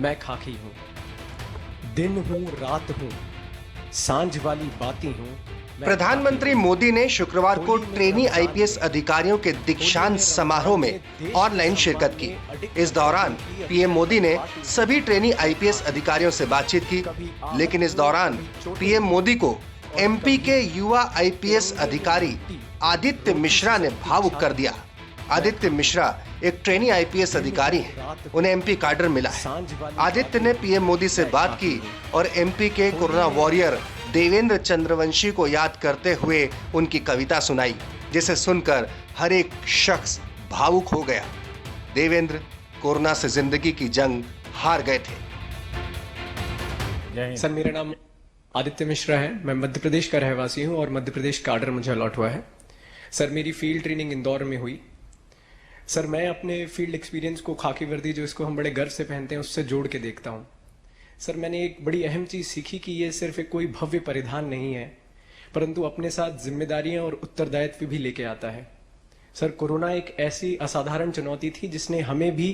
मैं खाकी हूँ, दिन हूँ रात हूँ, सांझ वाली बाती हूँ। प्रधानमंत्री मोदी ने शुक्रवार को ट्रेनी आईपीएस अधिकारियों के दीक्षांत समारोह में ऑनलाइन शिरकत की। इस दौरान पीएम मोदी ने सभी ट्रेनी आईपीएस अधिकारियों से बातचीत की, लेकिन इस दौरान पीएम मोदी को एमपी के युवा आईपीएस अधिकारी आदित्य मिश्रा ने भावुक कर दिया। आदित्य मिश्रा एक ट्रेनी आईपीएस अधिकारी हैं, उन्हें एमपी कार्डर मिला है। आदित्य ने पीएम मोदी से बात की और एमपी के कोरोना वॉरियर देवेंद्र चंद्रवंशी को याद करते हुए उनकी कविता सुनाई, जिसे सुनकर हर एक शख्स भावुक हो गया। देवेंद्र कोरोना से जिंदगी की जंग हार गए थे। सर, मेरा नाम आदित्य मिश्रा है। मैं मध्य प्रदेश का रहवासी हूं और मध्य प्रदेश कार्डर मुझे अलॉट हुआ है। सर, मेरी फील्ड ट्रेनिंग इंदौर में हुई। सर, मैं अपने फील्ड एक्सपीरियंस को खाकी वर्दी, जो इसको हम बड़े गर्व से पहनते हैं, उससे जोड़ के देखता हूं। सर, मैंने एक बड़ी अहम चीज सीखी कि ये सिर्फ एक कोई भव्य परिधान नहीं है, परंतु अपने साथ जिम्मेदारियां और उत्तरदायित्व भी लेके आता है। सर, कोरोना एक ऐसी असाधारण चुनौती थी जिसने हमें भी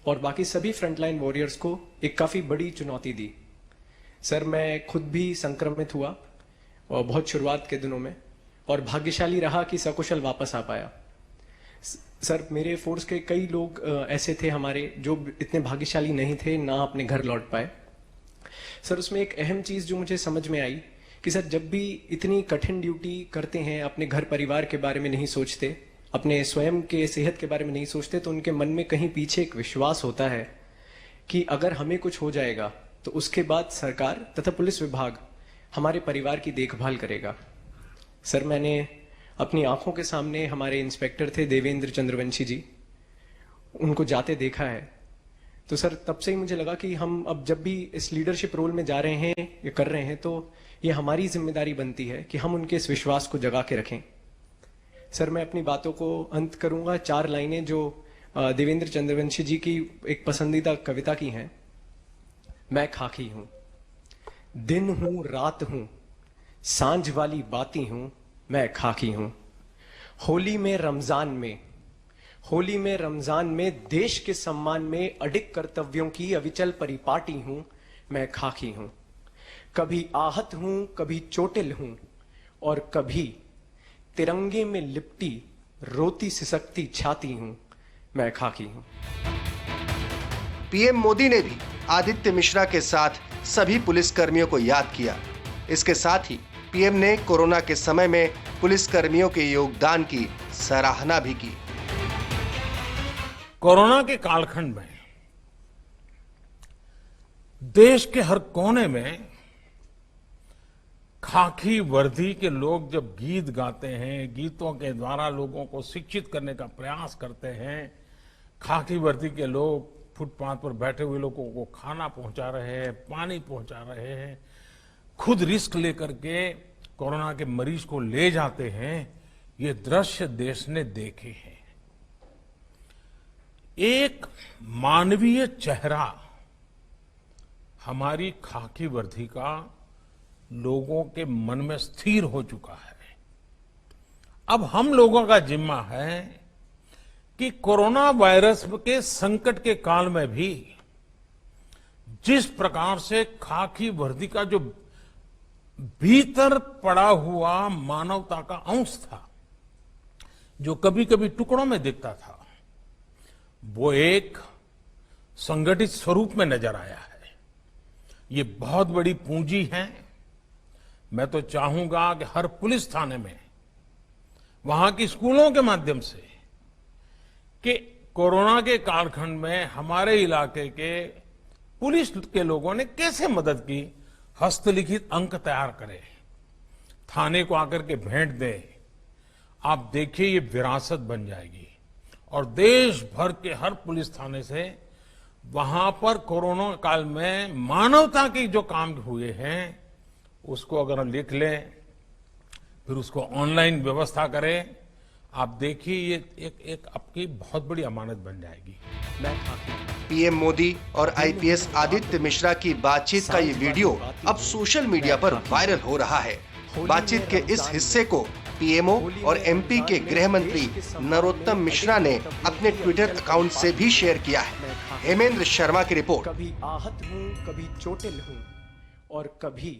और बाकी सभी फ्रंटलाइन वॉरियर्स को एक काफी बड़ी चुनौती दी। सर, मैं खुद भी संक्रमित हुआ और बहुत शुरुआत के दिनों में, और भाग्यशाली रहा कि सकुशल वापस आ पाया। सर, मेरे फोर्स के कई लोग ऐसे थे हमारे जो इतने भाग्यशाली नहीं थे, ना अपने घर लौट पाए। सर, उसमें एक अहम चीज जो मुझे समझ में आई कि सर, जब भी इतनी कठिन ड्यूटी करते हैं, अपने घर परिवार के बारे में नहीं सोचते, अपने स्वयं के सेहत के बारे में नहीं सोचते, तो उनके मन में कहीं पीछे एक विश्वास होता है कि अगर हमें कुछ हो जाएगा तो उसके बाद सरकार तथा पुलिस विभाग हमारे परिवार की देखभाल करेगा। सर, मैंने अपनी आंखों के सामने हमारे इंस्पेक्टर थे देवेंद्र चंद्रवंशी जी, उनको जाते देखा है। तो सर, तब से ही मुझे लगा कि हम अब जब भी इस लीडरशिप रोल में जा रहे हैं या कर रहे हैं, तो ये हमारी जिम्मेदारी बनती है कि हम उनके इस विश्वास को जगा के रखें। सर, मैं अपनी बातों को अंत करूंगा 4 लाइनें जो देवेंद्र चंद्रवंशी जी की एक पसंदीदा कविता की हैं। मैं खाकी हूं, दिन हूं रात हूं, सांझ वाली बाती हूं, मैं खाकी हूं। होली में रमजान में देश के सम्मान में अडिग कर्तव्यों की अविचल परिपाटी हूं, मैं खाकी हूं। कभी आहत हूं, कभी चोटिल हूं, और कभी तिरंगे में लिपटी रोती सिसकती छाती हूं, मैं खाकी हूं। पीएम मोदी ने भी आदित्य मिश्रा के साथ सभी पुलिस कर्मियों को याद किया। इसके साथ ही पीएम ने कोरोना के समय में पुलिस कर्मियों के योगदान की सराहना भी की। कोरोना के कालखंड में देश के हर कोने में खाकी वर्दी के लोग जब गीत गाते हैं, गीतों के द्वारा लोगों को शिक्षित करने का प्रयास करते हैं, खाकी वर्दी के लोग फुटपाथ पर बैठे हुए लोगों को खाना पहुंचा रहे हैं, पानी पहुंचा रहे हैं, खुद रिस्क लेकर के कोरोना के मरीज को ले जाते हैं, ये दृश्य देश ने देखे हैं। एक मानवीय चेहरा हमारी खाकी वर्दी का लोगों के मन में स्थिर हो चुका है। अब हम लोगों का जिम्मा है कि कोरोना वायरस के संकट के काल में भी जिस प्रकार से खाकी वर्दी का जो भीतर पड़ा हुआ मानवता का अंश था, जो कभी कभी टुकड़ों में दिखता था, वो एक संगठित स्वरूप में नजर आया है। ये बहुत बड़ी पूंजी है। मैं तो चाहूंगा कि हर पुलिस थाने में, वहां की स्कूलों के माध्यम से, कि कोरोना के कालखंड में हमारे इलाके के पुलिस के लोगों ने कैसे मदद की, हस्तलिखित अंक तैयार करें, थाने को आकर के भेंट दें। आप देखिए, ये विरासत बन जाएगी और देश भर के हर पुलिस थाने से वहां पर कोरोना काल में मानवता के जो काम हुए हैं उसको अगर हम लिख लें, फिर उसको ऑनलाइन व्यवस्था करें, आप देखिए ये एक आपकी बहुत बड़ी अमानत बन जाएगी। पीएम मोदी और आईपीएस आदित्य मिश्रा की बातचीत का ये वीडियो अब सोशल मीडिया पर वायरल हो रहा है। बातचीत के इस हिस्से को पीएमओ और एमपी के गृह मंत्री नरोत्तम मिश्रा ने अपने ट्विटर अकाउंट से भी शेयर किया है। हेमेंद्र शर्मा की रिपोर्ट। कभी आहत हूं, कभी चोटिल हूं और कभी